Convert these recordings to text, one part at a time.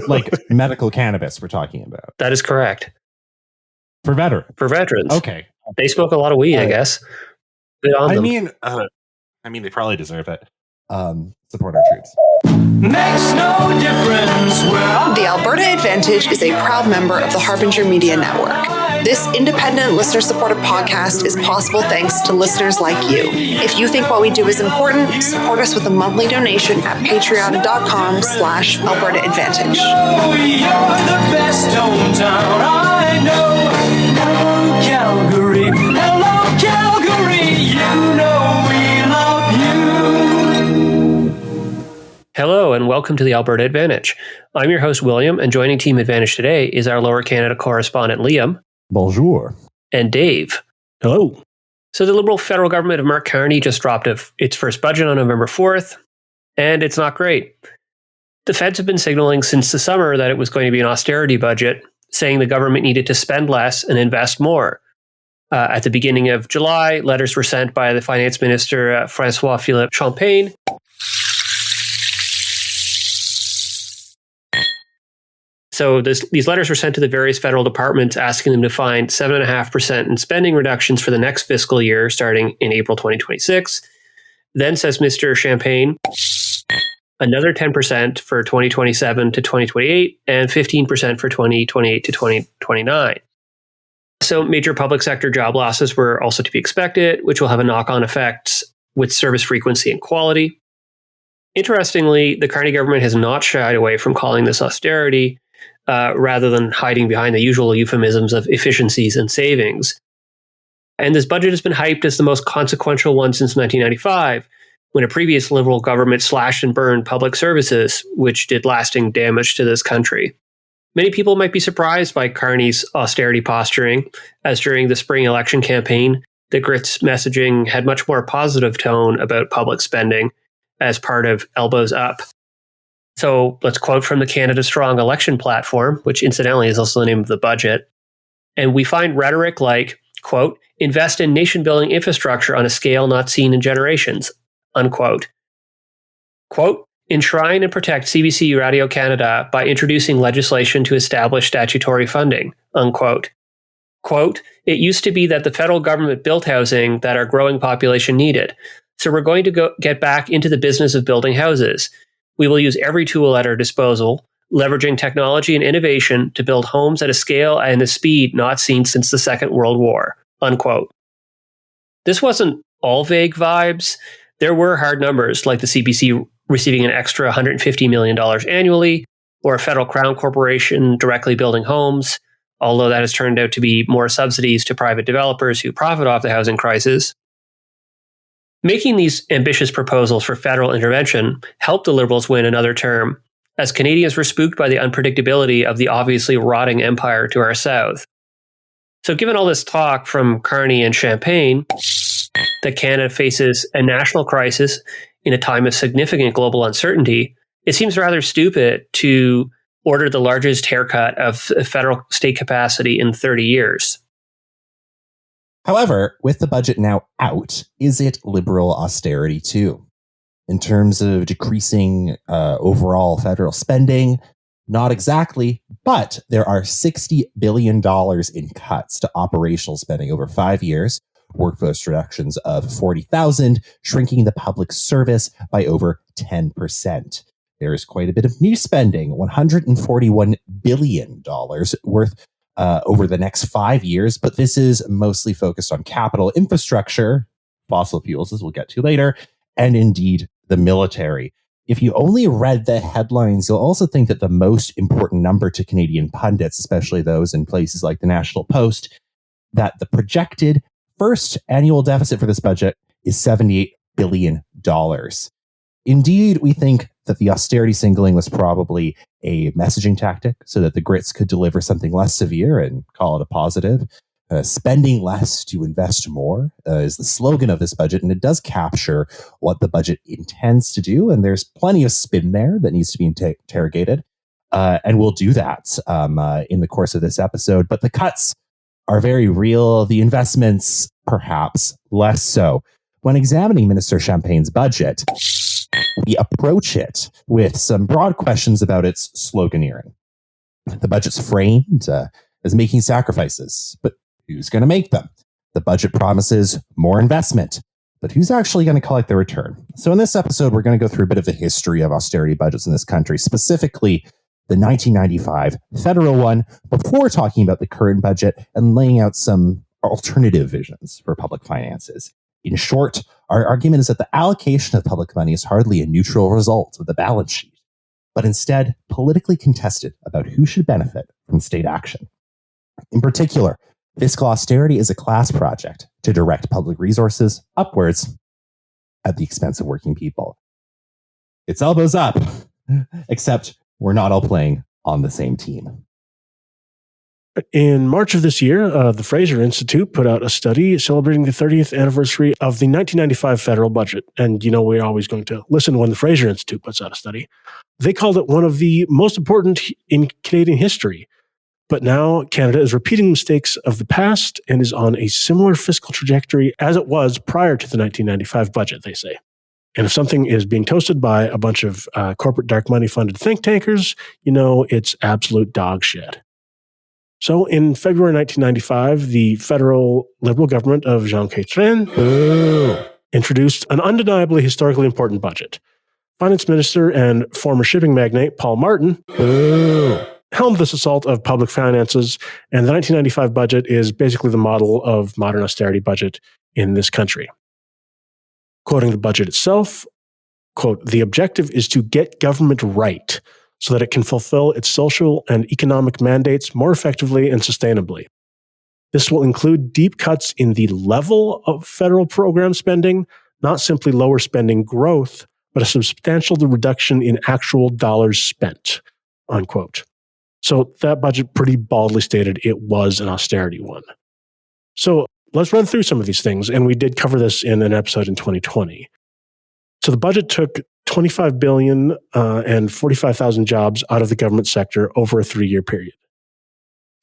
Like medical cannabis we're talking about. That is correct. For veterans. For veterans. Okay. They smoke a lot of weed, I guess. Good on them. I mean, they probably deserve it. Support our troops. Makes no difference where The Alberta Advantage is a proud member of the Harbinger Media Network. This independent, listener-supported podcast is possible thanks to listeners like you. If you think what we do is important, support us with a monthly donation at patreon.com/Alberta Advantage. you're the best hometown I know. Hello, Calgary. Hello, Calgary. You know we love you. Hello, and welcome to the Alberta Advantage. I'm your host, William, and joining Team Advantage today is our Lower Canada correspondent, Liam. Bonjour. And Dave. Hello. So the Liberal federal government of Mark Carney just dropped its first budget on November 4th, and it's not great. The feds have been signaling since the summer that it was going to be an austerity budget, saying the government needed to spend less and invest more. At the beginning of July, letters were sent by the finance minister, François-Philippe Champagne, So these letters were sent to the various federal departments asking them to find 7.5% in spending reductions for the next fiscal year starting in April 2026. Then, says Mr. Champagne, another 10% for 2027 to 2028 and 15% for 2028 to 2029. So major public sector job losses were also to be expected, which will have a knock-on effect with service frequency and quality. Interestingly, the Carney government has not shied away from calling this austerity, rather than hiding behind the usual euphemisms of efficiencies and savings. And this budget has been hyped as the most consequential one since 1995, when a previous Liberal government slashed and burned public services, which did lasting damage to this country. Many people might be surprised by Carney's austerity posturing, as during the spring election campaign, the Grits messaging had much more positive tone about public spending as part of Elbows Up. So let's quote from the Canada Strong election platform, which incidentally is also the name of the budget. And we find rhetoric like, quote, invest in nation-building infrastructure on a scale not seen in generations, unquote. Quote, enshrine and protect CBC Radio Canada by introducing legislation to establish statutory funding, unquote. Quote, it used to be that the federal government built housing that our growing population needed. So we're going to get back into the business of building houses. We will use every tool at our disposal, leveraging technology and innovation to build homes at a scale and a speed not seen since the Second World War, unquote. This wasn't all vague vibes. There were hard numbers, like the CBC receiving an extra $150 million annually, or a federal crown corporation directly building homes, although that has turned out to be more subsidies to private developers who profit off the housing crisis. Making these ambitious proposals for federal intervention helped the Liberals win another term, as Canadians were spooked by the unpredictability of the obviously rotting empire to our south. So given all this talk from Carney and Champagne that Canada faces a national crisis in a time of significant global uncertainty, it seems rather stupid to order the largest haircut of federal state capacity in 30 years. However, with the budget now out, is it liberal austerity too? In terms of decreasing overall federal spending, not exactly, but there are $60 billion in cuts to operational spending over 5 years, workforce reductions of 40,000, shrinking the public service by over 10%. There is quite a bit of new spending, $141 billion worth over the next 5 years, but this is mostly focused on capital infrastructure, fossil fuels, as we'll get to later, and indeed the military. If you only read the headlines, you'll also think that the most important number to Canadian pundits, especially those in places like the National Post, that the projected first annual deficit for this budget is $78 billion. Indeed, we think that the austerity singling was probably a messaging tactic so that the Grits could deliver something less severe and call it a positive. Spending less to invest more is the slogan of this budget, and it does capture what the budget intends to do. And there's plenty of spin there that needs to be interrogated. And we'll do that in the course of this episode. But the cuts are very real. The investments, perhaps less so. When examining Minister Champagne's budget, we approach it with some broad questions about its sloganeering. The budget's framed as making sacrifices, but who's going to make them? The budget promises more investment, but who's actually going to collect the return? So in this episode, we're going to go through a bit of the history of austerity budgets in this country, specifically the 1995 federal one, before talking about the current budget and laying out some alternative visions for public finances. In short, our argument is that the allocation of public money is hardly a neutral result of the balance sheet, but instead politically contested about who should benefit from state action. In particular, fiscal austerity is a class project to direct public resources upwards at the expense of working people. It's elbows up, except we're not all playing on the same team. In March of this year, the Fraser Institute put out a study celebrating the 30th anniversary of the 1995 federal budget. And, we're always going to listen when the Fraser Institute puts out a study. They called it one of the most important in Canadian history. But now Canada is repeating mistakes of the past and is on a similar fiscal trajectory as it was prior to the 1995 budget, they say. And if something is being toasted by a bunch of corporate dark money funded think tankers, it's absolute dog shit. So in February 1995, the federal Liberal government of Jean Chrétien introduced an undeniably historically important budget. Finance Minister and former shipping magnate Paul Martin helmed this assault of public finances, and the 1995 budget is basically the model of modern austerity budget in this country. Quoting the budget itself, quote, "The objective is to get government right so that it can fulfill its social and economic mandates more effectively and sustainably. This will include deep cuts in the level of federal program spending, not simply lower spending growth, but a substantial reduction in actual dollars spent," unquote. So that budget pretty baldly stated it was an austerity one. So let's run through some of these things, and we did cover this in an episode in 2020. So the budget took $25 billion and 45,000 jobs out of the government sector over a 3-year period.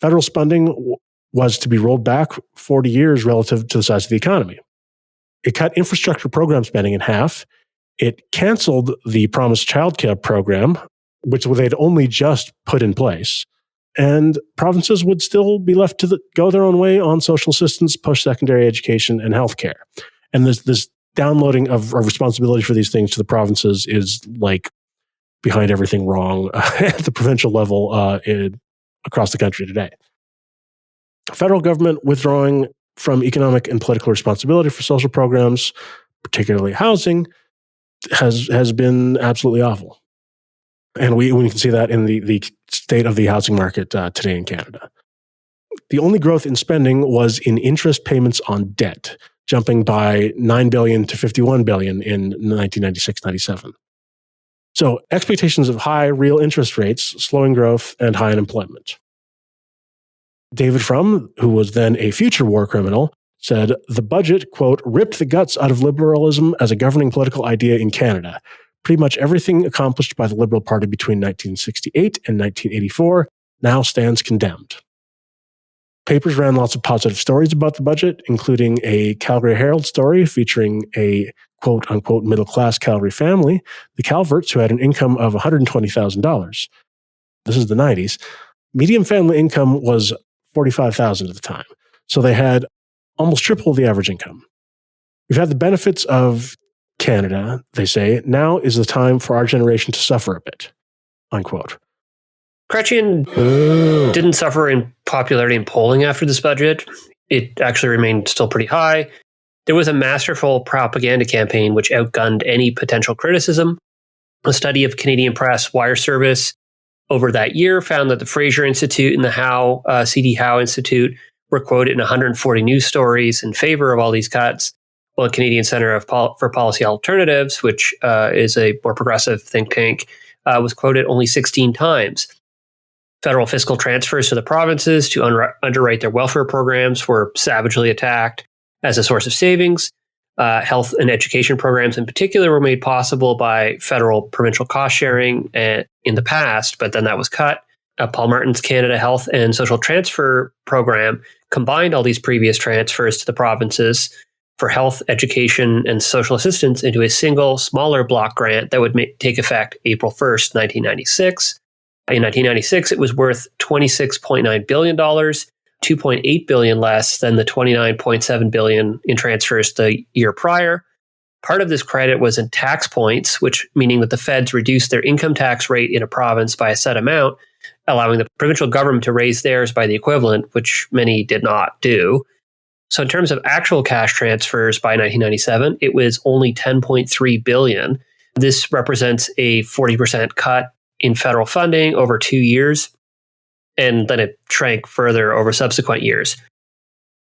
Federal spending was to be rolled back 40 years relative to the size of the economy. It cut infrastructure program spending in half. It canceled the promised childcare program, which they'd only just put in place. And provinces would still be left to go their own way on social assistance, post-secondary education, and healthcare. And this downloading of responsibility for these things to the provinces is like behind everything wrong at the provincial level across the country today. Federal government withdrawing from economic and political responsibility for social programs, particularly housing, has been absolutely awful. And we can see that in the state of the housing market today in Canada. The only growth in spending was in interest payments on debt, jumping by $9 billion to $51 billion in 1996-97. So expectations of high real interest rates, slowing growth, and high unemployment. David Frum, who was then a future war criminal, said, "The budget, quote, ripped the guts out of liberalism as a governing political idea in Canada. Pretty much everything accomplished by the Liberal Party between 1968 and 1984 now stands condemned." Papers ran lots of positive stories about the budget, including a Calgary Herald story featuring a quote-unquote middle-class Calgary family, the Calverts, who had an income of $120,000. This is the 90s. Median family income was $45,000 at the time, so they had almost triple the average income. "We've had the benefits of Canada," they say. "Now is the time for our generation to suffer a bit," unquote. Chrétien didn't suffer in popularity in polling after this budget. It actually remained still pretty high. There was a masterful propaganda campaign which outgunned any potential criticism. A study of Canadian press wire service over that year found that the Fraser Institute and the C.D. Howe Institute were quoted in 140 news stories in favor of all these cuts, while the Canadian Centre for Policy Alternatives, which is a more progressive think tank, was quoted only 16 times. Federal fiscal transfers to the provinces to underwrite their welfare programs were savagely attacked as a source of savings. Health and education programs in particular were made possible by federal provincial cost sharing in the past, but then that was cut. Paul Martin's Canada Health and Social Transfer Program combined all these previous transfers to the provinces for health, education, and social assistance into a single, smaller block grant that would take effect April 1st, 1996. In 1996, it was worth $26.9 billion, $2.8 billion less than the $29.7 billion in transfers the year prior. Part of this credit was in tax points, which meaning that the feds reduced their income tax rate in a province by a set amount, allowing the provincial government to raise theirs by the equivalent, which many did not do. So in terms of actual cash transfers by 1997, it was only $10.3 billion. This represents a 40% cut in federal funding over 2 years, and then it shrank further over subsequent years.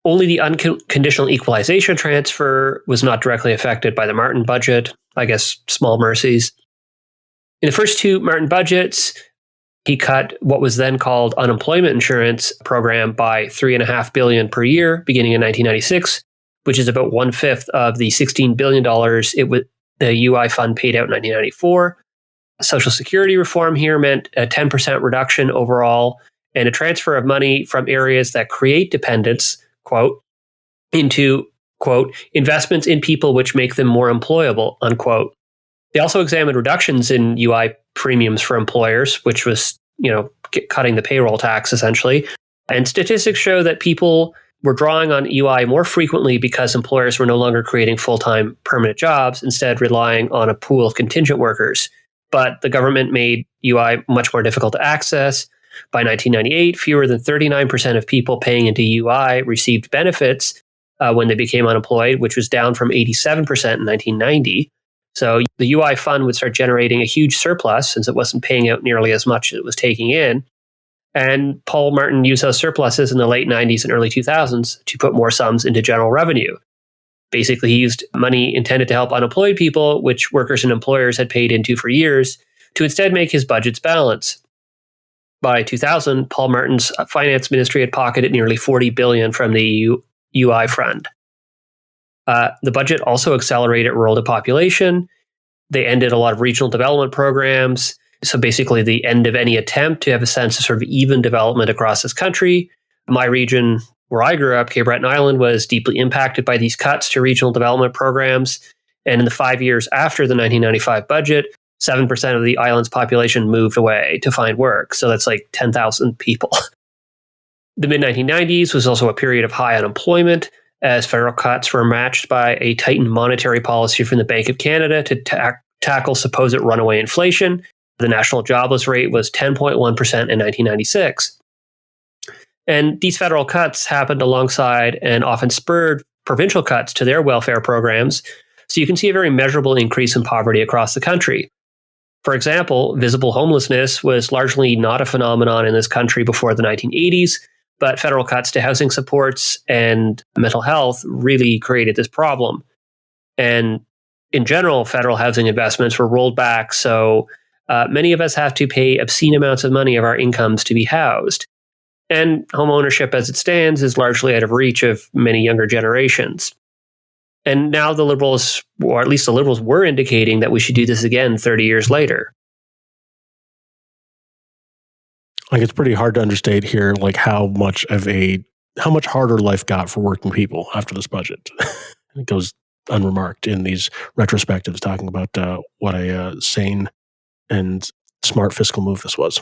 Only the unconditional equalization transfer was not directly affected by the Martin budget. I guess small mercies. In the first two Martin budgets, he cut what was then called unemployment insurance program by $3.5 billion per year, beginning in 1996, which is about 1/5 of the $16 billion the UI fund paid out in 1994. Social Security reform here meant a 10% reduction overall and a transfer of money from areas that create dependence, quote, into, quote, investments in people which make them more employable, unquote. They also examined reductions in UI premiums for employers, which was, cutting the payroll tax essentially. And statistics show that people were drawing on UI more frequently because employers were no longer creating full-time permanent jobs, instead relying on a pool of contingent workers. But the government made UI much more difficult to access. By 1998, fewer than 39% of people paying into UI received benefits when they became unemployed, which was down from 87% in 1990. So the UI fund would start generating a huge surplus since it wasn't paying out nearly as much as it was taking in. And Paul Martin used those surpluses in the late 90s and early 2000s to put more sums into general revenue. Basically, he used money intended to help unemployed people, which workers and employers had paid into for years, to instead make his budgets balance. By 2000, Paul Martin's finance ministry had pocketed nearly $40 billion from the UI fund. The budget also accelerated rural depopulation. They ended a lot of regional development programs. So basically the end of any attempt to have a sense of sort of even development across this country. My region where I grew up, Cape Breton Island, was deeply impacted by these cuts to regional development programs. And in the 5 years after the 1995 budget, 7% of the island's population moved away to find work. So that's like 10,000 people. The mid-1990s was also a period of high unemployment, as federal cuts were matched by a tightened monetary policy from the Bank of Canada to tackle supposed runaway inflation. The national jobless rate was 10.1% in 1996. And these federal cuts happened alongside and often spurred provincial cuts to their welfare programs. So you can see a very measurable increase in poverty across the country. For example, visible homelessness was largely not a phenomenon in this country before the 1980s, but federal cuts to housing supports and mental health really created this problem. And in general, federal housing investments were rolled back, so many of us have to pay obscene amounts of money of our incomes to be housed. And home ownership as it stands is largely out of reach of many younger generations. And now the Liberals, or at least the Liberals, were indicating that we should do this again 30 years later. Like, it's pretty hard to understate here, like how much harder life got for working people after this budget. It goes unremarked in these retrospectives talking about what a sane and smart fiscal move this was.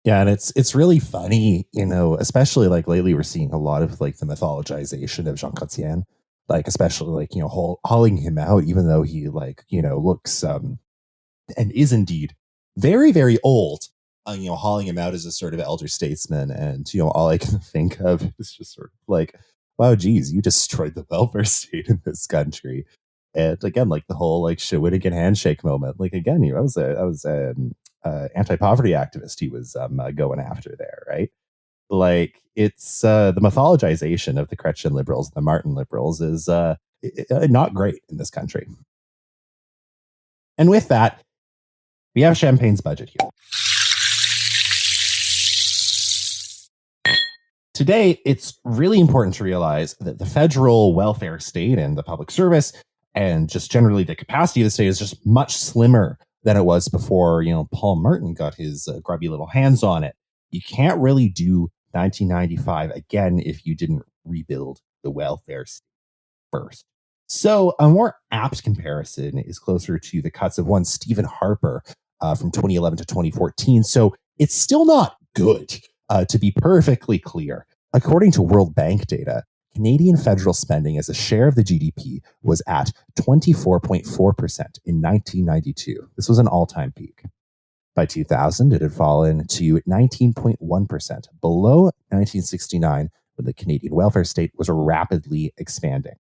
Yeah, and it's really funny, especially like lately we're seeing a lot of like the mythologization of Jean Chrétien, like especially like, hauling him out, even though he looks and is indeed very, very old. Hauling him out as a sort of elder statesman, and all I can think of is just sort of like, wow, geez, you destroyed the welfare state in this country. And again, like the whole like Shawinigan handshake moment, like again, I was anti-poverty activist he was going after there, right? Like it's the mythologization of the Chrétien liberals, the Martin liberals, is not great in this country. And with that, we have Champagne's budget here. Today, it's really important to realize that the federal welfare state and the public service and just generally the capacity of the state is just much slimmer than it was before, Paul Martin got his grubby little hands on it. You can't really do 1995 again if you didn't rebuild the welfare state first. So a more apt comparison is closer to the cuts of one Stephen Harper from 2011 to 2014. So it's still not good, to be perfectly clear. According to World Bank data, Canadian federal spending as a share of the GDP was at 24.4% in 1992. This was an all-time peak. By 2000, it had fallen to 19.1%, below 1969, when the Canadian welfare state was rapidly expanding.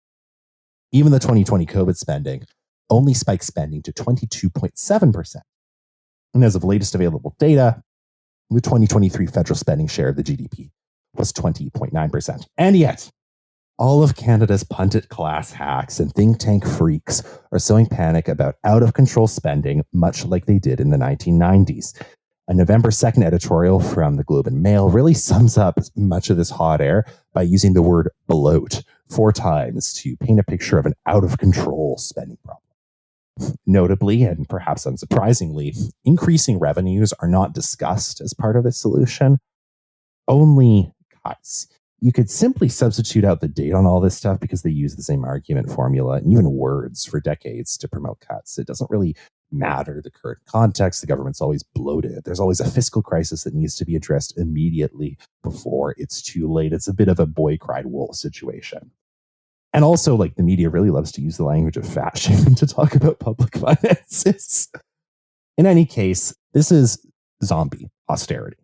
Even the 2020 COVID spending only spiked spending to 22.7%. And as of latest available data, the 2023 federal spending share of the GDP was 20.9%. And yet, all of Canada's pundit class hacks and think tank freaks are sowing panic about out-of-control spending, much like they did in the 1990s. A November 2nd editorial from the Globe and Mail really sums up much of this hot air by using the word bloat 4 times to paint a picture of an out-of-control spending problem. Notably, and perhaps unsurprisingly, increasing revenues are not discussed as part of the solution, only cuts. You could simply substitute out the date on all this stuff because they use the same argument formula and even words for decades to promote cuts. It doesn't really matter the current context. The government's always bloated. There's always a fiscal crisis that needs to be addressed immediately before it's too late. It's a bit of a boy cried wolf situation. And also, like, the media really loves to use the language of fat shaming to talk about public finances. In any case, this is zombie austerity,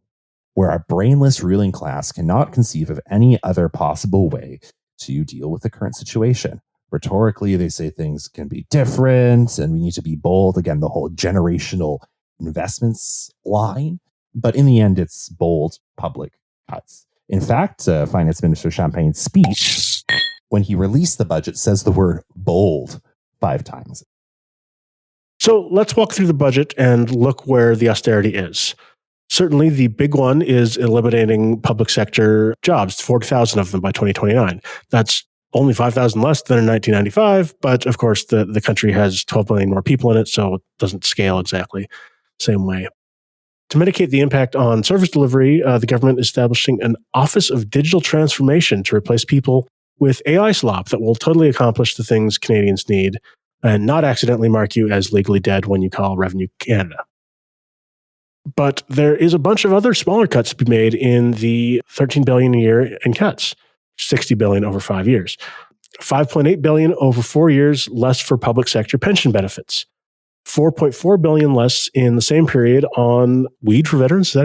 where our brainless ruling class cannot conceive of any other possible way to deal with the current situation. Rhetorically, they say things can be different and we need to be bold. Again, the whole generational investments line. But in the end, it's bold public cuts. In fact, Finance Minister Champagne's speech, when he released the budget, says the word bold 5 times. So let's walk through the budget and look where the austerity is. Certainly, the big one is eliminating public sector jobs, 40,000 of them by 2029. That's only 5,000 less than in 1995, but of course, the country has 12 million more people in it, so it doesn't scale exactly the same way. To mitigate the impact on service delivery, the government is establishing an Office of Digital Transformation to replace people with AI slop that will totally accomplish the things Canadians need and not accidentally mark you as legally dead when you call Revenue Canada. But there is a bunch of other smaller cuts to be made in the $13 billion a year in cuts, $60 billion over 5 years, $5.8 billion over 4 years less for public sector pension benefits, $4.4 billion less in the same period on weed for veterans.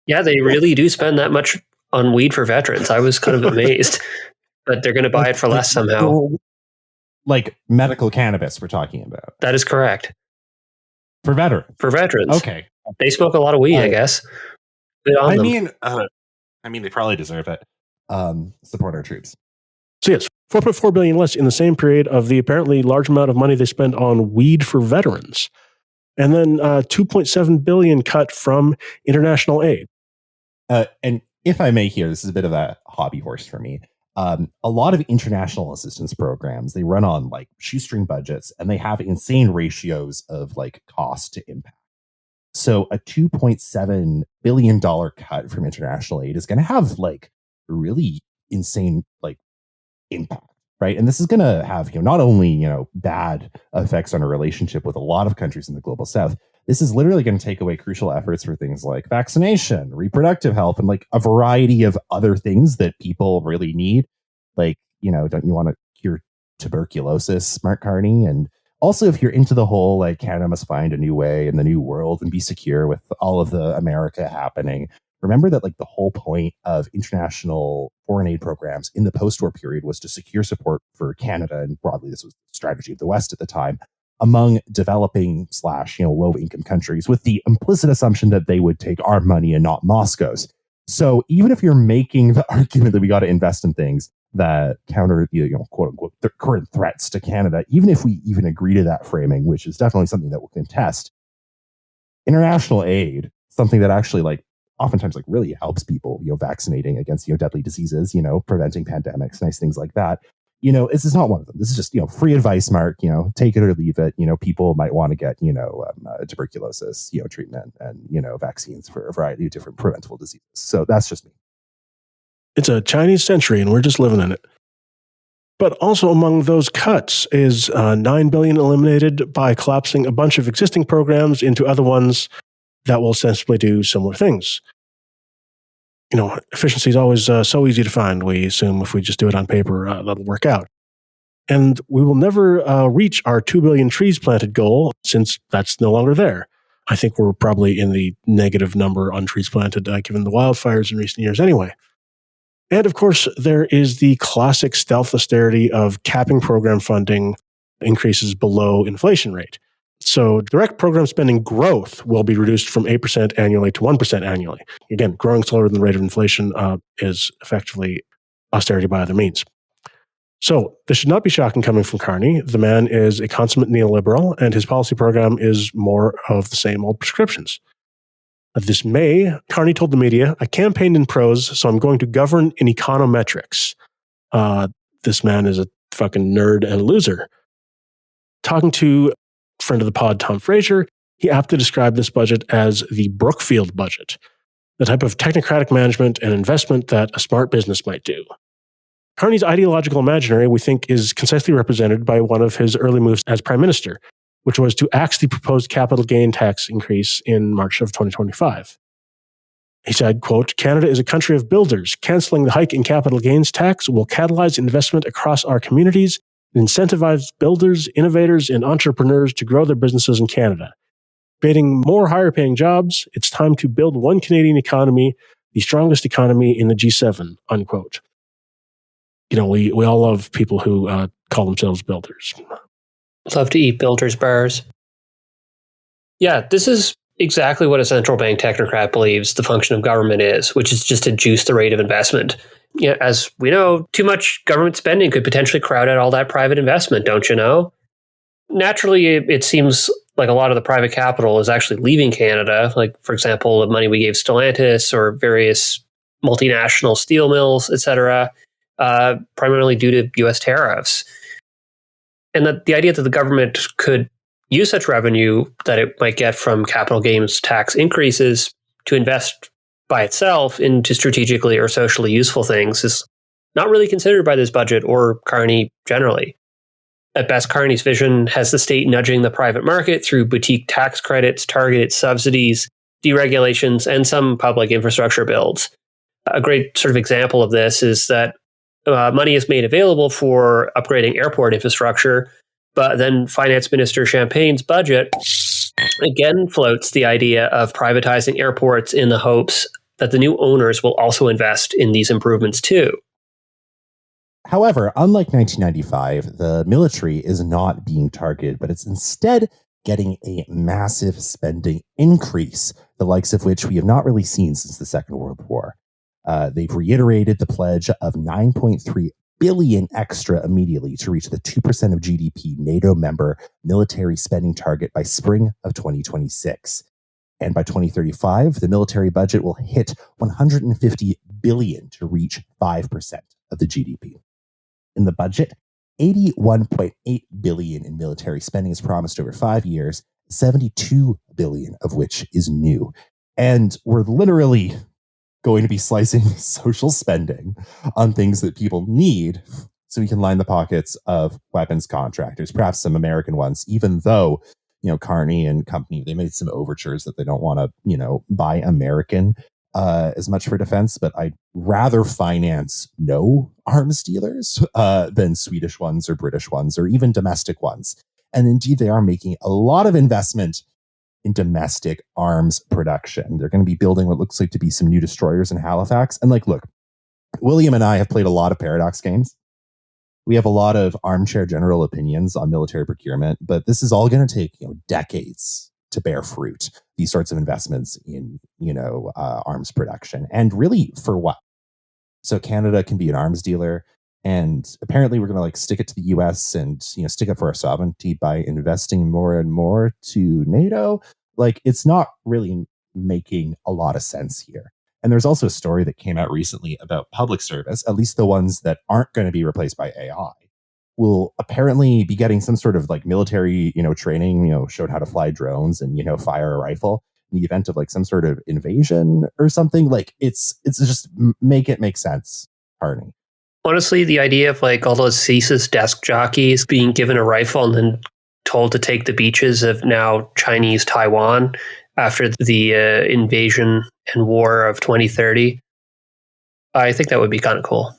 Yeah, they really do spend that much on weed for veterans. I was kind of amazed, but they're going to buy it for less somehow. Like medical cannabis, we're talking about. That is correct. For veterans. For veterans. Okay. They smoke a lot of weed, I guess. Good on them. I mean, they probably deserve it. Support our troops. So yes, $4.4 billion less in the same period of the apparently large amount of money they spend on weed for veterans. And then $2.7 billion cut from international aid. And if I may here, this is a bit of a hobby horse for me. A lot of international assistance programs, they run on like shoestring budgets and they have insane ratios of like cost to impact. So a $2.7 billion cut from international aid is going to have like really insane like impact, right? And this is going to have, not only, bad effects on a relationship with a lot of countries in the global south. This is literally going to take away crucial efforts for things like vaccination, reproductive health, and like a variety of other things that people really need. Like, don't you want to cure tuberculosis, Mark Carney? And also, if you're into the whole, like, Canada must find a new way in the new world and be secure with all of the America happening, remember that, like, the whole point of international foreign aid programs in the post-war period was to secure support for Canada. And broadly, this was the strategy of the West at the time, among developing / low income countries, with the implicit assumption that they would take our money and not Moscow's. So even if you're making the argument that we got to invest in things that counter, quote unquote, the current threats to Canada, even if we even agree to that framing, which is definitely something that we'll contest, international aid, something that actually like oftentimes like really helps people, vaccinating against, deadly diseases, preventing pandemics, nice things like that. This is not one of them. This is just, free advice, Mark, take it or leave it. People might want to get, tuberculosis, treatment and, vaccines for a variety of different preventable diseases. So that's just me. It's a Chinese century and we're just living in it. But also among those cuts is $9 billion eliminated by collapsing a bunch of existing programs into other ones that will ostensibly do similar things. Efficiency is always so easy to find. We assume if we just do it on paper, that'll work out. And we will never reach our 2 billion trees planted goal since that's no longer there. I think we're probably in the negative number on trees planted, given the wildfires in recent years anyway. And of course, there is the classic stealth austerity of capping program funding increases below inflation rate. So direct program spending growth will be reduced from 8% annually to 1% annually. Again, growing slower than the rate of inflation is effectively austerity by other means. So this should not be shocking coming from Carney. The man is a consummate neoliberal, and his policy program is more of the same old prescriptions. This May, Carney told the media, "I campaigned in prose, so I'm going to govern in econometrics." This man is a fucking nerd and a loser. Talking to friend of the pod, Tom Fraser, he aptly described this budget as the Brookfield budget, the type of technocratic management and investment that a smart business might do. Carney's ideological imaginary, we think, is concisely represented by one of his early moves as prime minister, which was to axe the proposed capital gain tax increase in March of 2025. He said, quote, "Canada is a country of builders. Cancelling the hike in capital gains tax will catalyze investment across our communities and incentivize builders, innovators, and entrepreneurs to grow their businesses in Canada. Creating more higher-paying jobs, it's time to build one Canadian economy, the strongest economy in the G7, unquote." We all love people who call themselves builders. Love to eat builders' bars. Yeah, this is exactly what a central bank technocrat believes the function of government is, which is just to juice the rate of investment. As we know, too much government spending could potentially crowd out all that private investment, don't you know? Naturally, it seems like a lot of the private capital is actually leaving Canada, like, for example, the money we gave Stellantis or various multinational steel mills, etc., primarily due to U.S. tariffs. And the idea that the government could use such revenue that it might get from capital gains tax increases to invest by itself into strategically or socially useful things is not really considered by this budget or Carney generally. At best, Carney's vision has the state nudging the private market through boutique tax credits, targeted subsidies, deregulations, and some public infrastructure builds. A great sort of example of this is that money is made available for upgrading airport infrastructure, but then Finance Minister Champagne's budget again floats the idea of privatizing airports in the hopes that the new owners will also invest in these improvements too. However, unlike 1995, the military is not being targeted, but it's instead getting a massive spending increase, the likes of which we have not really seen since the Second World War. They've reiterated the pledge of $9.3 billion extra immediately to reach the 2% of GDP NATO member military spending target by spring of 2026. And by 2035, the military budget will hit $150 billion to reach 5% of the GDP. In the budget, $81.8 billion in military spending is promised over 5 years, $72 billion of which is new. And we're literally going to be slicing social spending on things that people need so we can line the pockets of weapons contractors, perhaps some American ones, even though, Carney and company, they made some overtures that they don't want to, buy American as much for defense, but I'd rather finance no arms dealers than Swedish ones or British ones or even domestic ones. And indeed, they are making a lot of investment in domestic arms production. They're going to be building what looks like to be some new destroyers in Halifax. And look, William and I have played a lot of Paradox games. We have a lot of armchair general opinions on military procurement, but this is all going to take, decades to bear fruit. These sorts of investments in, arms production. And really for what? So Canada can be an arms dealer. And apparently we're going to stick it to the US and, stick up for our sovereignty by investing more and more to NATO. It's not really making a lot of sense here. And there's also a story that came out recently about public service, at least the ones that aren't going to be replaced by AI, will apparently be getting some sort of military, training, showed how to fly drones and, fire a rifle in the event of some sort of invasion or something. It's just make it make sense, Carney. Honestly, the idea of like all those CSIS desk jockeys being given a rifle and then told to take the beaches of now Chinese Taiwan after the invasion and war of 2030, I think that would be kind of cool.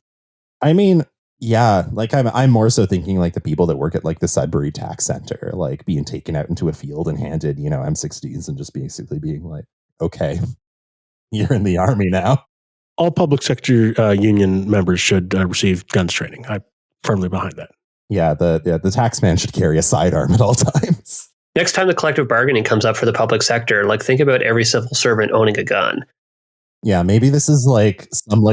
I mean, yeah, like I'm more so thinking like the people that work at like the Sudbury Tax Center, like being taken out into a field and handed, M16s and just basically being like, okay, you're in the army now. All public sector union members should receive guns training. I'm firmly behind that. Yeah, the tax man should carry a sidearm at all times. Next time the collective bargaining comes up for the public sector, like think about every civil servant owning a gun. Yeah, maybe this is like some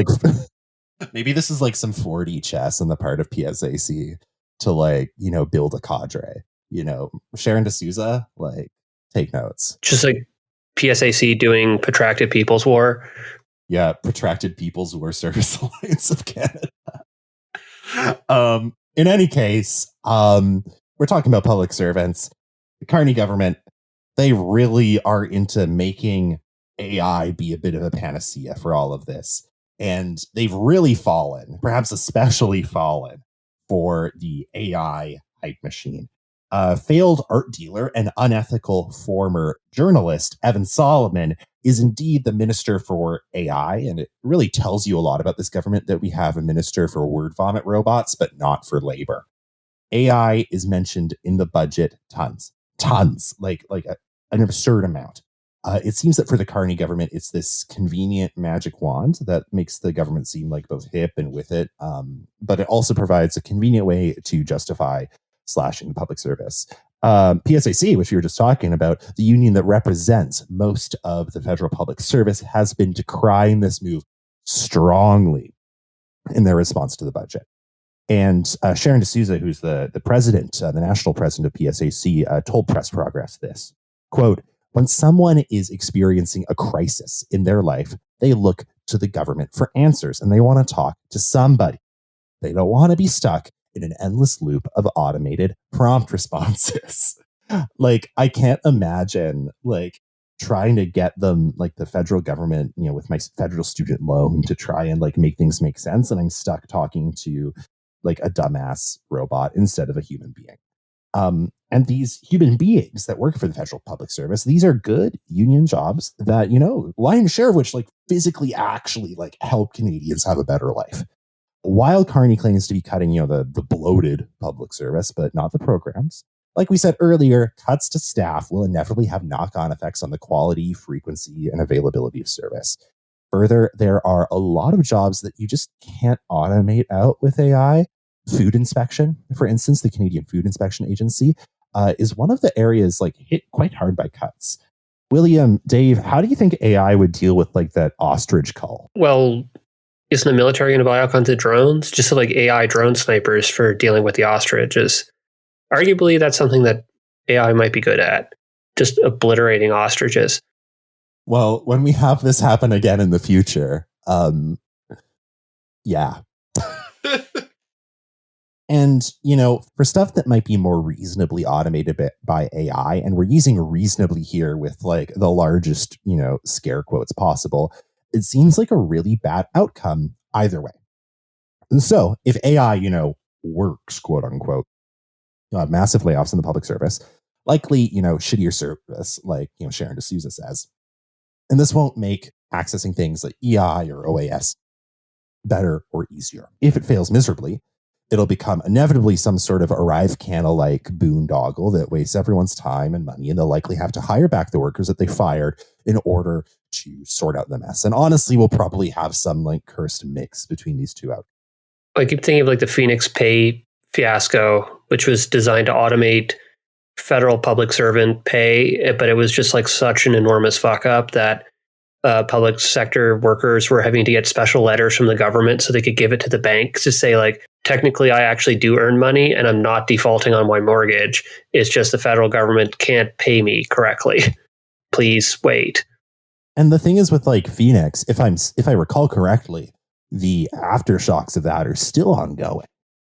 maybe this is like some 4D chess on the part of PSAC to like, build a cadre. Sharon D'Souza, like, take notes. Just like PSAC doing Protracted People's War. Yeah, Protracted People's War Service Alliance of Canada. In any case, we're talking about public servants. The Carney government, they really are into making AI be a bit of a panacea for all of this. And they've really fallen, perhaps especially fallen, for the AI hype machine. Failed art dealer and unethical former journalist Evan Solomon is indeed the minister for AI, and it really tells you a lot about this government that we have a minister for word vomit robots, but not for labor. AI is mentioned in the budget tons, like an absurd amount. It seems that for the Carney government, it's this convenient magic wand that makes the government seem like both hip and with it, but it also provides a convenient way to justify slashing the public service. PSAC, which we were just talking about, the union that represents most of the federal public service, has been decrying this move strongly in their response to the budget. And Sharon D'Souza, who's the president, the national president of PSAC, told Press Progress this, quote, "When someone is experiencing a crisis in their life, they look to the government for answers and they want to talk to somebody. They don't want to be stuck in an endless loop of automated prompt responses." Like, I can't imagine like trying to get them, like the federal government, with my federal student loan to try and like make things make sense. And I'm stuck talking to like a dumbass robot instead of a human being. And these human beings that work for the federal public service, these are good union jobs that, lion's share of which like physically actually like help Canadians have a better life. While Carney claims to be cutting, the bloated public service, but not the programs. Like we said earlier, cuts to staff will inevitably have knock-on effects on the quality, frequency, and availability of service. Further, there are a lot of jobs that you just can't automate out with AI. Food inspection, for instance, the Canadian Food Inspection Agency, is one of the areas like hit quite hard by cuts. William, Dave, how do you think AI would deal with like that ostrich cull? Well, isn't the military going to buy all kinds of drones? Just like AI drone snipers for dealing with the ostriches. Arguably, that's something that AI might be good at, just obliterating ostriches. Well, when we have this happen again in the future, yeah. And, for stuff that might be more reasonably automated by AI, and we're using reasonably here with like the largest, scare quotes possible, it seems like a really bad outcome either way. And so if AI, works, quote unquote, massive layoffs in the public service, likely, shittier service, like, Sharon D'Souza says. And this won't make accessing things like EI or OAS better or easier. If it fails miserably, it'll become inevitably some sort of ArriveCana-like boondoggle that wastes everyone's time and money, and they'll likely have to hire back the workers that they fired in order to sort out the mess. And honestly, we'll probably have some like cursed mix between these two outcomes. I keep thinking of like the Phoenix Pay fiasco, which was designed to automate federal public servant pay, but it was just like such an enormous fuck up that public sector workers were having to get special letters from the government so they could give it to the bank to say like, technically I actually do earn money and I'm not defaulting on my mortgage. It's just the federal government can't pay me correctly. Please wait. And the thing is with like Phoenix, if I recall correctly, the aftershocks of that are still ongoing,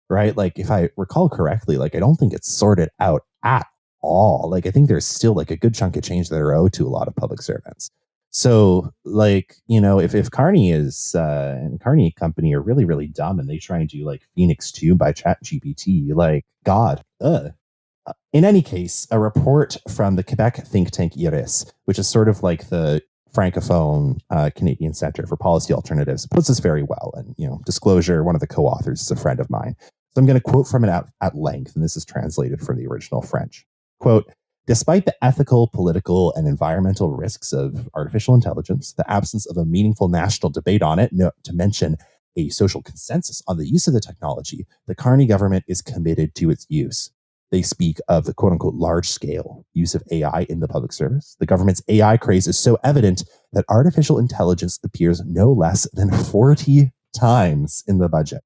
right? Like if I recall correctly, like I don't think it's sorted out at all. Like I think there's still like a good chunk of change that are owed to a lot of public servants. So, like, if Carney and Carney Company are really, really dumb and they try and do like Phoenix 2 by ChatGPT, like, God, In any case, a report from the Quebec think tank IRIS, which is sort of like the Francophone Canadian Center for Policy Alternatives, puts this very well. And, disclosure, one of the co-authors is a friend of mine. So I'm going to quote from it at length, and this is translated from the original French. Quote, despite the ethical, political, and environmental risks of artificial intelligence, the absence of a meaningful national debate on it, to mention a social consensus on the use of the technology, the Carney government is committed to its use. They speak of the quote unquote large scale use of AI in the public service. The government's AI craze is so evident that artificial intelligence appears no less than 40 times in the budget.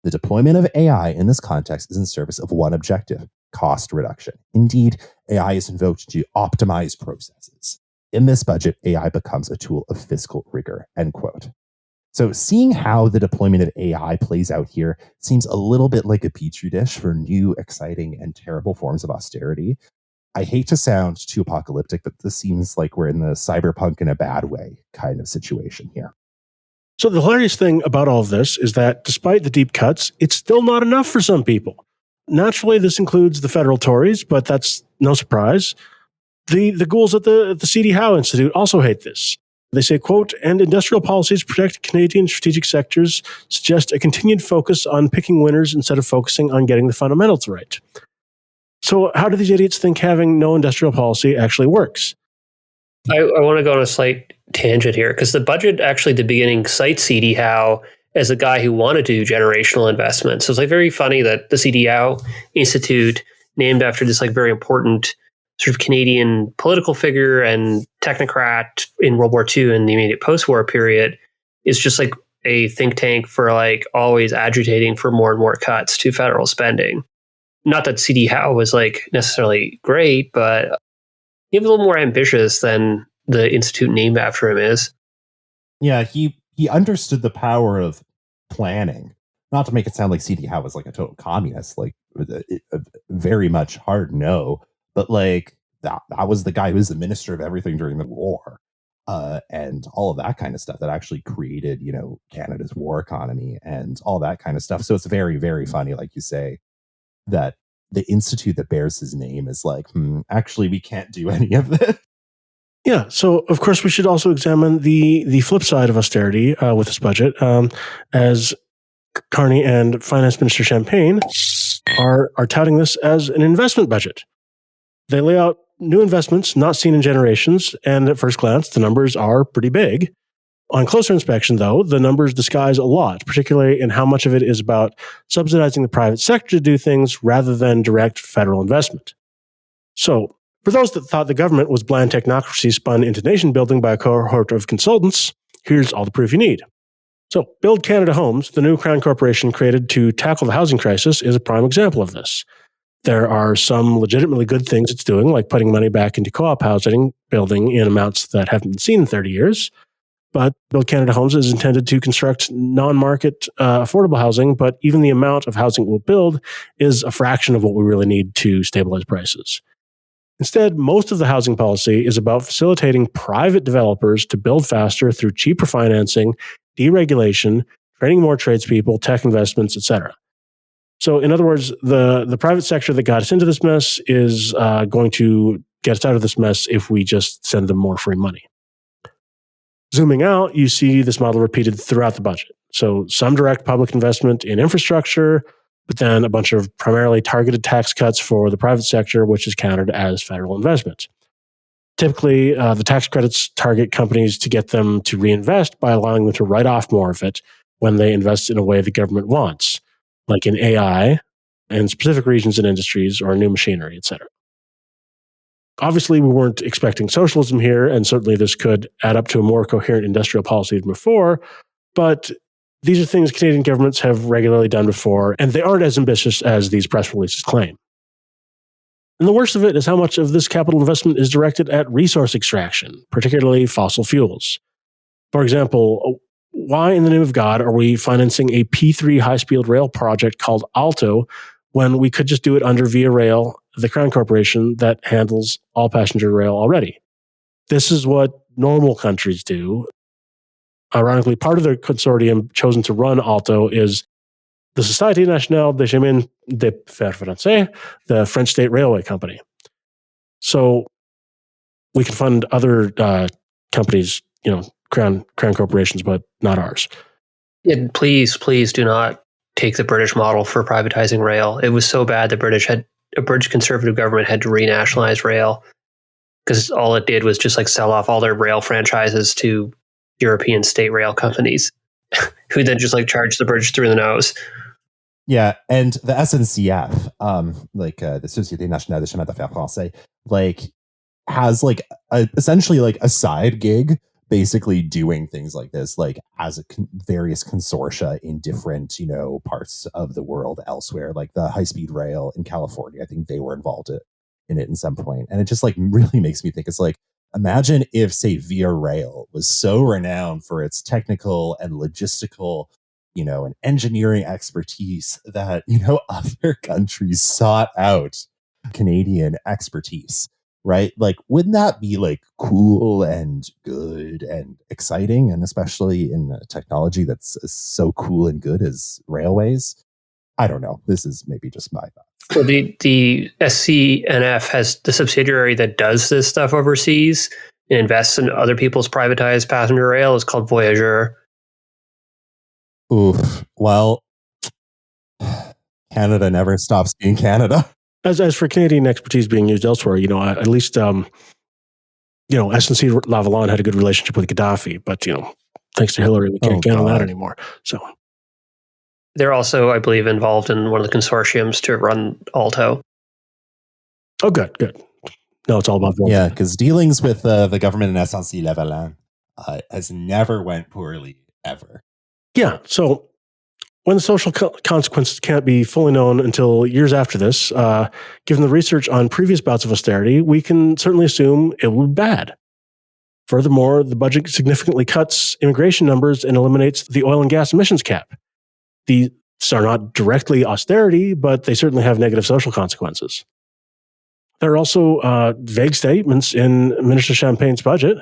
The deployment of AI in this context is in service of one objective: cost reduction. Indeed, AI is invoked to optimize processes. In this budget, AI becomes a tool of fiscal rigor, end quote. So seeing how the deployment of AI plays out here seems a little bit like a petri dish for new, exciting, and terrible forms of austerity. I hate to sound too apocalyptic, but this seems like we're in the cyberpunk in a bad way kind of situation here. So the hilarious thing about all of this is that despite the deep cuts, it's still not enough for some people. Naturally, this includes the federal Tories, but that's no surprise. The ghouls at the C.D. Howe Institute also hate this. They say, quote, and industrial policies protect Canadian strategic sectors suggest a continued focus on picking winners instead of focusing on getting the fundamentals right. So how do these idiots think having no industrial policy actually works? I want to go on a slight tangent here, because the budget actually at the beginning cites C.D. Howe as a guy who wanted to do generational investments. So it's like very funny that the C.D. Howe Institute, named after this like very important sort of Canadian political figure and technocrat in World War II and the immediate post-war period, is just like a think tank for like always agitating for more and more cuts to federal spending. Not that C.D. Howe was like necessarily great, but he was a little more ambitious than the institute named after him is. Yeah, he understood the power of planning. Not to make it sound like C.D. Howe was like a total communist, like a very much hard no. But like that was the guy who was the minister of everything during the war, and all of that kind of stuff that actually created, Canada's war economy and all that kind of stuff. So it's very, very funny, like you say, that the institute that bears his name is like, actually, we can't do any of this. Yeah, so of course we should also examine the flip side of austerity with this budget, as Carney and Finance Minister Champagne are touting this as an investment budget. They lay out new investments not seen in generations, and at first glance, the numbers are pretty big. On closer inspection, though, the numbers disguise a lot, particularly in how much of it is about subsidizing the private sector to do things rather than direct federal investment. So, for those that thought the government was bland technocracy spun into nation building by a cohort of consultants, here's all the proof you need. So, Build Canada Homes, the new Crown Corporation created to tackle the housing crisis, is a prime example of this. There are some legitimately good things it's doing, like putting money back into co-op housing, building in amounts that haven't been seen in 30 years. But Build Canada Homes is intended to construct non-market affordable housing, but even the amount of housing it will build is a fraction of what we really need to stabilize prices. Instead, most of the housing policy is about facilitating private developers to build faster through cheaper financing, deregulation, training more tradespeople, tech investments, etc. So, in other words, the private sector that got us into this mess is going to get us out of this mess if we just send them more free money. Zooming out, you see this model repeated throughout the budget. So, some direct public investment in infrastructure, but then a bunch of primarily targeted tax cuts for the private sector, which is counted as federal investment. Typically, the tax credits target companies to get them to reinvest by allowing them to write off more of it when they invest in a way the government wants, like in AI and specific regions and industries or new machinery, etc. Obviously, we weren't expecting socialism here, and certainly this could add up to a more coherent industrial policy than before, but these are things Canadian governments have regularly done before, and they aren't as ambitious as these press releases claim. And the worst of it is how much of this capital investment is directed at resource extraction, particularly fossil fuels. For example, why in the name of God are we financing a P3 high-speed rail project called Alto when we could just do it under Via Rail, the Crown Corporation that handles all passenger rail already? This is what normal countries do. Ironically, part of their consortium chosen to run Alto is the Société Nationale des Chemins de Fer Français, the French state railway company. So we can fund other companies, crown corporations, but not ours. And please do not take the British model for privatizing rail. It was so bad a British conservative government had to renationalize rail because all it did was just like sell off all their rail franchises to European state rail companies who then just like charged the British through the nose. Yeah, and the SNCF, the Société Nationale des Chemins de Fer Français, has essentially a side gig, basically doing things like this, as various consortia in different parts of the world elsewhere, like the high speed rail in California. I think they were involved in it in some point, and it just really makes me think. It's imagine if, say, Via Rail was so renowned for its technical and logistical and engineering expertise that other countries sought out Canadian expertise. Right? Wouldn't that be cool and good and exciting? And especially in technology that's so cool and good as railways. I don't know. This is maybe just my thought. Well, the SCNF has the subsidiary that does this stuff overseas and invests in other people's privatized passenger rail is called Voyageur. Oof. Well, Canada never stops being Canada. As for Canadian expertise being used elsewhere, at least, SNC Lavalin had a good relationship with Gaddafi, but, thanks to Hillary, we can't count on that anymore. So they're also, I believe, involved in one of the consortiums to run Alto. Oh, good. No, it's all about Volvo. Yeah, because dealings with the government in SNC Lavalin has never went poorly, ever. Yeah, so when the social consequences can't be fully known until years after this, given the research on previous bouts of austerity, we can certainly assume it will be bad. Furthermore, the budget significantly cuts immigration numbers and eliminates the oil and gas emissions cap. These are not directly austerity, but they certainly have negative social consequences. There are also vague statements in Minister Champagne's budget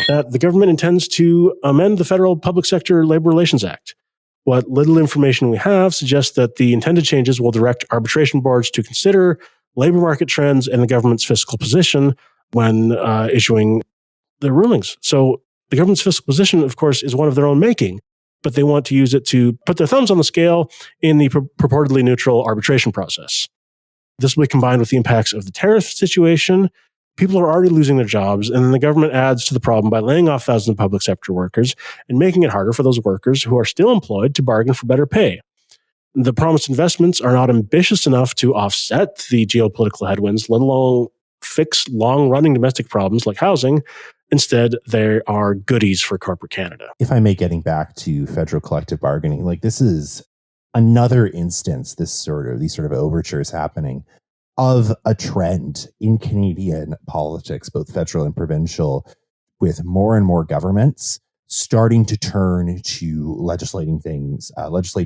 that the government intends to amend the Federal Public Sector Labor Relations Act. What little information we have suggests that the intended changes will direct arbitration boards to consider labor market trends and the government's fiscal position when issuing their rulings. So the government's fiscal position, of course, is one of their own making, but they want to use it to put their thumbs on the scale in the purportedly neutral arbitration process. This will be combined with the impacts of the tariff situation. People are already losing their jobs, and then the government adds to the problem by laying off thousands of public sector workers and making it harder for those workers who are still employed to bargain for better pay. The promised investments are not ambitious enough to offset the geopolitical headwinds, let alone fix long-running domestic problems like housing. Instead, they are goodies for corporate Canada. If I may, getting back to federal collective bargaining, this is another instance, these sort of overtures happening of a trend in Canadian politics, both federal and provincial, with more and more governments starting to turn to legislating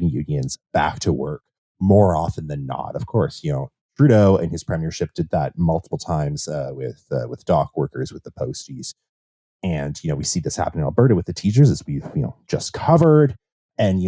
unions back to work more often than not. Of course, Trudeau and his premiership did that multiple times with dock workers, with the posties. And, we see this happen in Alberta with the teachers, as we've, just covered. And,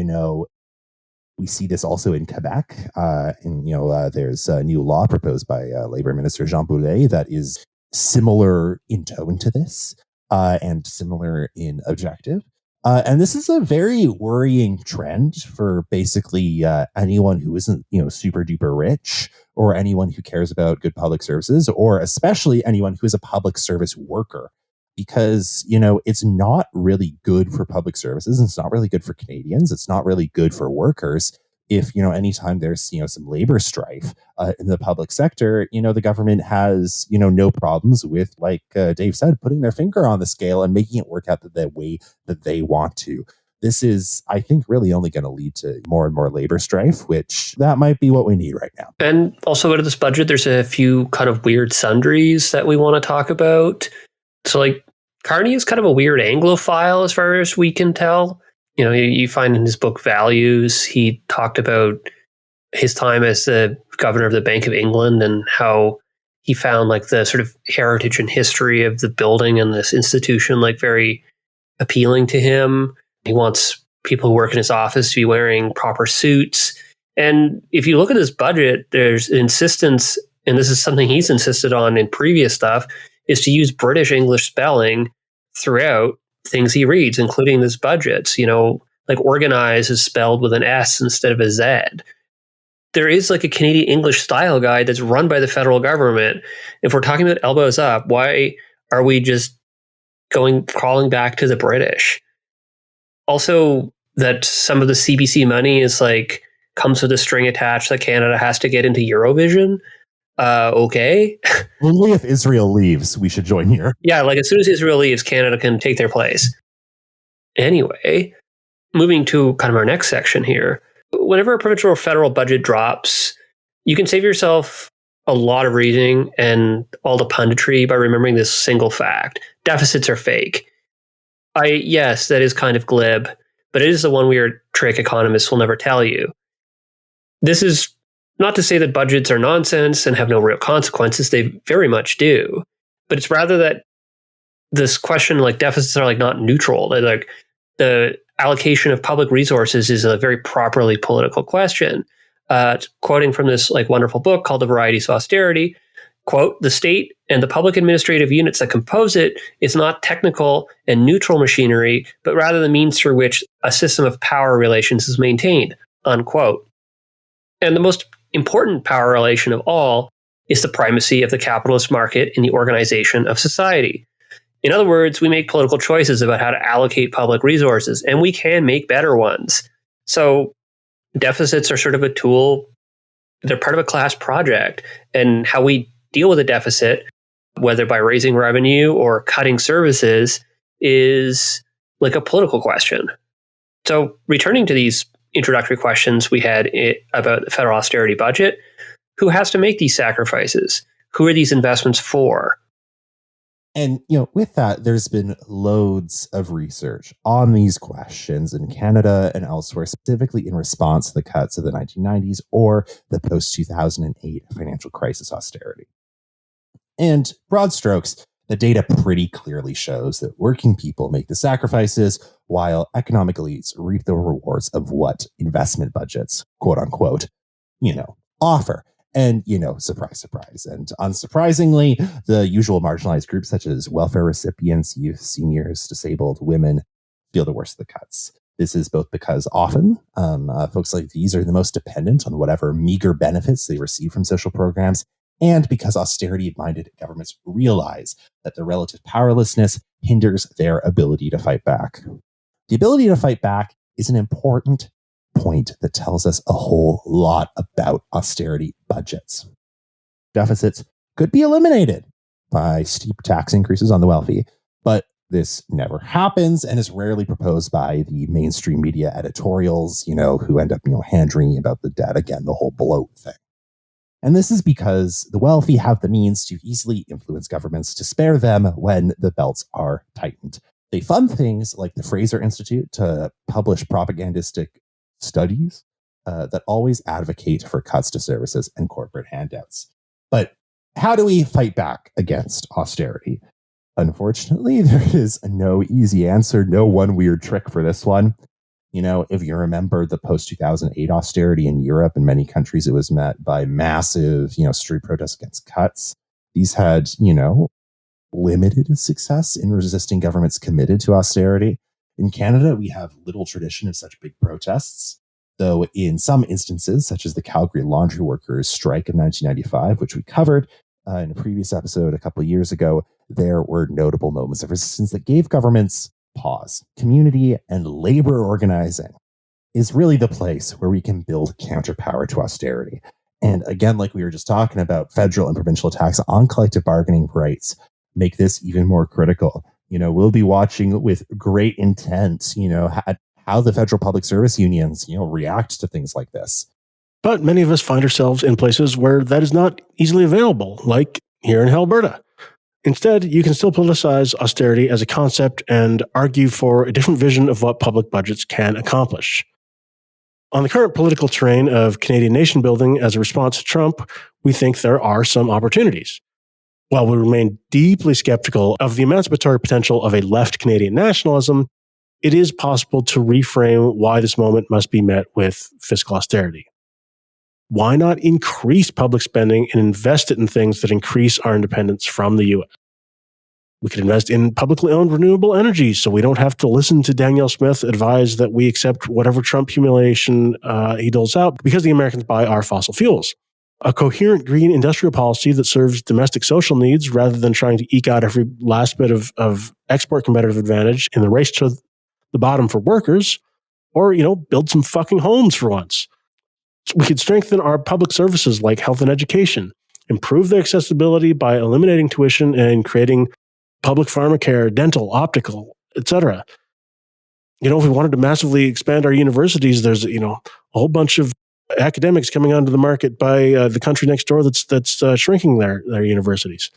we see this also in Quebec. There's a new law proposed by Labour Minister Jean Boulet that is similar in tone to this and similar in objective. And this is a very worrying trend for basically anyone who isn't, super duper rich, or anyone who cares about good public services, or especially anyone who is a public service worker. Because, it's not really good for public services. And it's not really good for Canadians. It's not really good for workers. If, anytime there's, some labor strife in the public sector, the government has, no problems with, like Dave said, putting their finger on the scale and making it work out the way that they want to. This is, I think, really only going to lead to more and more labor strife, which that might be what we need right now. And also out of this budget, there's a few kind of weird sundries that we want to talk about. So Carney is kind of a weird Anglophile as far as we can tell. You find in his book Values, he talked about his time as the governor of the Bank of England and how he found like the sort of heritage and history of the building and this institution like very appealing to him. He wants people who work in his office to be wearing proper suits. And if you look at his budget, there's an insistence, and this is something he's insisted on in previous stuff, is to use British English spelling throughout things he reads, including his budgets. Like organize is spelled with an S instead of a Z. There is like a Canadian English style guide that's run by the federal government. If we're talking about elbows up, why are we just crawling back to the British? Also, that some of the CBC money is like comes with a string attached that Canada has to get into Eurovision. Okay. Only if Israel leaves, we should join here. Yeah, like as soon as Israel leaves, Canada can take their place. Anyway, moving to kind of our next section here. Whenever a provincial or federal budget drops, you can save yourself a lot of reading and all the punditry by remembering this single fact. Deficits are fake. Yes, that is kind of glib, but it is the one weird trick economists will never tell you. This is not to say that budgets are nonsense and have no real consequences. They very much do. But it's rather that this question, like deficits are like not neutral. They're like the allocation of public resources is a very properly political question. Quoting from this like wonderful book called The Varieties of Austerity, quote, "The state and the public administrative units that compose it is not technical and neutral machinery, but rather the means through which a system of power relations is maintained," unquote. And the most important power relation of all is the primacy of the capitalist market in the organization of society. In other words, we make political choices about how to allocate public resources, and we can make better ones. So deficits are sort of a tool. They're part of a class project, and how we deal with a deficit, whether by raising revenue or cutting services, is like a political question. So returning to these introductory questions we had about the federal austerity budget, who has to make these sacrifices? Who are these investments for? And, with that, there's been loads of research on these questions in Canada and elsewhere, specifically in response to the cuts of the 1990s or the post-2008 financial crisis austerity. And broad strokes, the data pretty clearly shows that working people make the sacrifices while economic elites reap the rewards of what investment budgets, quote unquote, offer. And, surprise, surprise. And unsurprisingly, the usual marginalized groups such as welfare recipients, youth, seniors, disabled, women feel the worst of the cuts. This is both because often folks like these are the most dependent on whatever meager benefits they receive from social programs, and because austerity-minded governments realize that the relative powerlessness hinders their ability to fight back. The ability to fight back is an important point that tells us a whole lot about austerity budgets. Deficits could be eliminated by steep tax increases on the wealthy, but this never happens and is rarely proposed by the mainstream media editorials, who end up, hand-wringing about the debt, again, the whole bloat thing. And this is because the wealthy have the means to easily influence governments to spare them when the belts are tightened. They fund things like the Fraser Institute to publish propagandistic studies that always advocate for cuts to services and corporate handouts. But how do we fight back against austerity? Unfortunately, there is no easy answer, no one weird trick for this one. If you remember the post-2008 austerity in Europe, in many countries, it was met by massive, street protests against cuts. These had, limited success in resisting governments committed to austerity. In Canada, we have little tradition of such big protests, though in some instances, such as the Calgary laundry workers' strike of 1995, which we covered in a previous episode a couple of years ago, there were notable moments of resistance that gave governments pause. Community and labor organizing is really the place where we can build counterpower to austerity. And again, like we were just talking about, federal and provincial attacks on collective bargaining rights make this even more critical. We'll be watching with great intent, how the federal public service unions, react to things like this. But many of us find ourselves in places where that is not easily available, like here in Alberta. Instead, you can still politicize austerity as a concept and argue for a different vision of what public budgets can accomplish. On the current political terrain of Canadian nation building as a response to Trump, we think there are some opportunities. While we remain deeply skeptical of the emancipatory potential of a left Canadian nationalism, it is possible to reframe why this moment must be met with fiscal austerity. Why not increase public spending and invest it in things that increase our independence from the US? We could invest in publicly owned renewable energy so we don't have to listen to Danielle Smith advise that we accept whatever Trump humiliation he doles out because the Americans buy our fossil fuels. A coherent green industrial policy that serves domestic social needs rather than trying to eke out every last bit of export competitive advantage in the race to the bottom for workers, or, build some fucking homes for once. We could strengthen our public services like health and education, improve their accessibility by eliminating tuition and creating public pharmacare, dental, optical, etc. If we wanted to massively expand our universities, there's, a whole bunch of academics coming onto the market by the country next door that's shrinking their universities.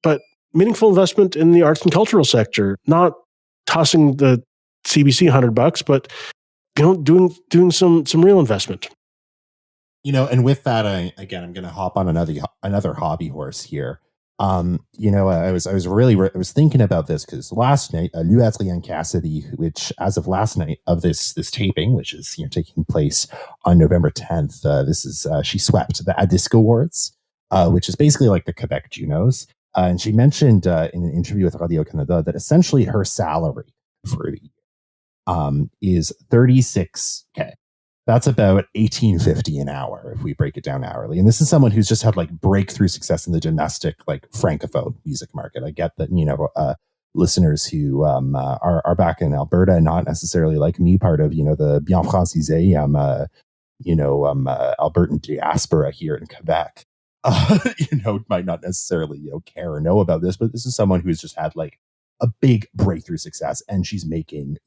But meaningful investment in the arts and cultural sector, not tossing the CBC $100, but doing some real investment. And with that, I'm going to hop on another hobby horse here. I was thinking about this because last night, Lou Adrien Cassidy, which as of last night of this taping, which is taking place on November 10th, she swept the ADISC Awards, which is basically like the Quebec Junos, and she mentioned in an interview with Radio Canada that essentially her salary for the is $36K. That's about $18.50 an hour if we break it down hourly. And this is someone who's just had like breakthrough success in the domestic, like francophone music market. I get that, listeners who are back in Alberta and not necessarily like me, part of, the bien francisé, Albertan diaspora here in Quebec, might not necessarily, care or know about this, but this is someone who's just had like a big breakthrough success, and she's making,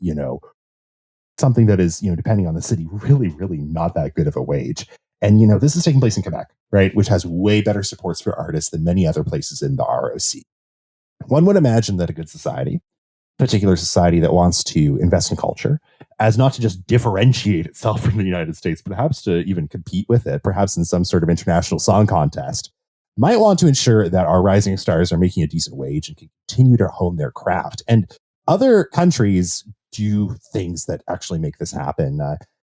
something that is, depending on the city, really, really not that good of a wage. And, this is taking place in Quebec, right? Which has way better supports for artists than many other places in the ROC. One would imagine that a good society, particular society that wants to invest in culture, as not to just differentiate itself from the United States, perhaps to even compete with it, perhaps in some sort of international song contest, might want to ensure that our rising stars are making a decent wage and can continue to hone their craft. And other countries do things that actually make this happen.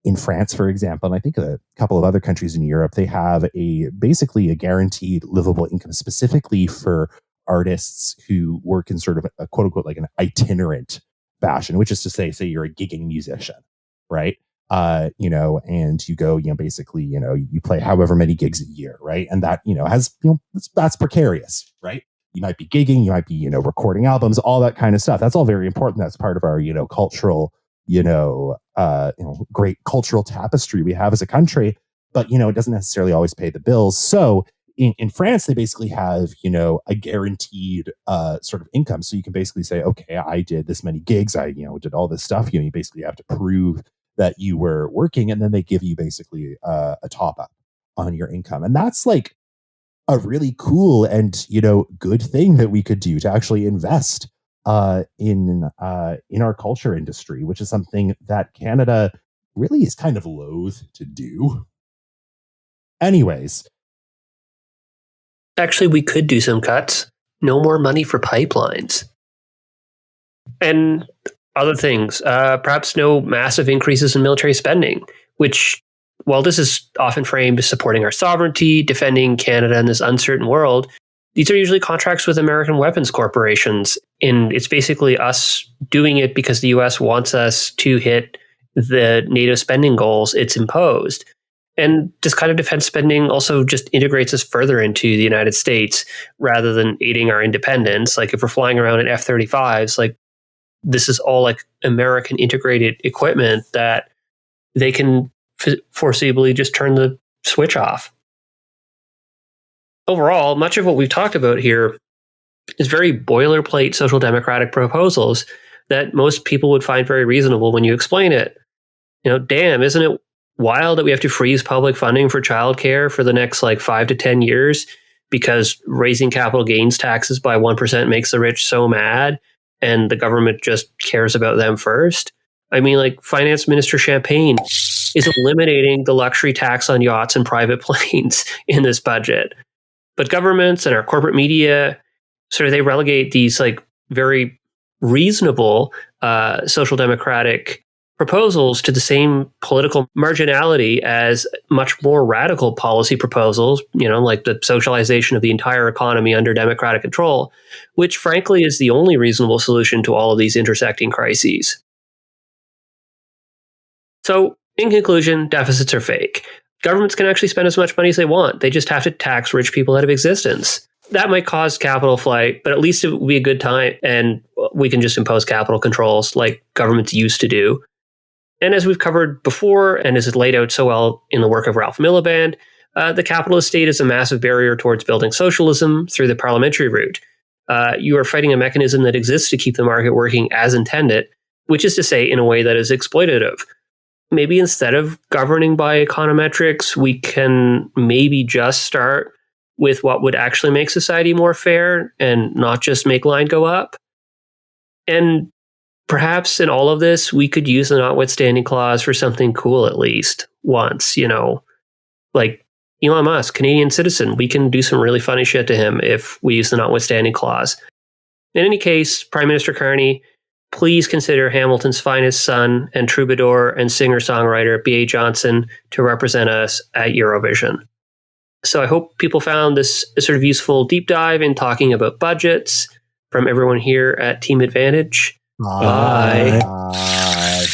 In France, for example, and I think a couple of other countries in Europe, they have basically a guaranteed livable income specifically for artists who work in sort of a quote unquote like an itinerant fashion, which is to say you're a gigging musician, right? And you go, basically, you play however many gigs a year, right? And that, has, that's precarious, right? You might be gigging, you might be, recording albums, all that kind of stuff. That's all very important. That's part of our, cultural, great cultural tapestry we have as a country. But, it doesn't necessarily always pay the bills. So in France, they basically have, a guaranteed sort of income. So you can basically say, okay, I did this many gigs. I, did all this stuff. You basically have to prove that you were working. And then they give you basically a top up on your income. And that's like a really cool and, good thing that we could do to actually invest in our culture industry, which is something that Canada really is kind of loath to do. Anyways. Actually, we could do some cuts. No more money for pipelines. And other things. Perhaps no massive increases in military spending, which, while this is often framed as supporting our sovereignty, defending Canada in this uncertain world, these are usually contracts with American weapons corporations. And it's basically us doing it because the US wants us to hit the NATO spending goals it's imposed. And this kind of defense spending also just integrates us further into the United States rather than aiding our independence. Like if we're flying around in F-35s, like this is all like American integrated equipment that they can foreseeably just turn the switch off. Overall, much of what we've talked about here is very boilerplate social democratic proposals that most people would find very reasonable when you explain it. Damn, isn't it wild that we have to freeze public funding for childcare for the next 5 to 10 years because raising capital gains taxes by 1% makes the rich so mad and the government just cares about them first? I mean, Finance Minister Champagne is eliminating the luxury tax on yachts and private planes in this budget. But governments and our corporate media, sort of, they relegate these like very reasonable social democratic proposals to the same political marginality as much more radical policy proposals, like the socialization of the entire economy under democratic control, which frankly is the only reasonable solution to all of these intersecting crises. So, in conclusion, deficits are fake. Governments can actually spend as much money as they want. They just have to tax rich people out of existence. That might cause capital flight, but at least it will be a good time, and we can just impose capital controls like governments used to do. And as we've covered before, and as is laid out so well in the work of Ralph Miliband, the capitalist state is a massive barrier towards building socialism through the parliamentary route. You are fighting a mechanism that exists to keep the market working as intended, which is to say, in a way that is exploitative. Maybe instead of governing by econometrics, we can maybe just start with what would actually make society more fair and not just make line go up. And perhaps in all of this, we could use the notwithstanding clause for something cool at least once, like Elon Musk, Canadian citizen. We can do some really funny shit to him if we use the notwithstanding clause. In any case, Prime Minister Carney, please consider Hamilton's finest son and troubadour and singer-songwriter B.A. Johnson to represent us at Eurovision. So I hope people found this a sort of useful deep dive in talking about budgets from everyone here at Team Advantage. Bye. Bye. Bye.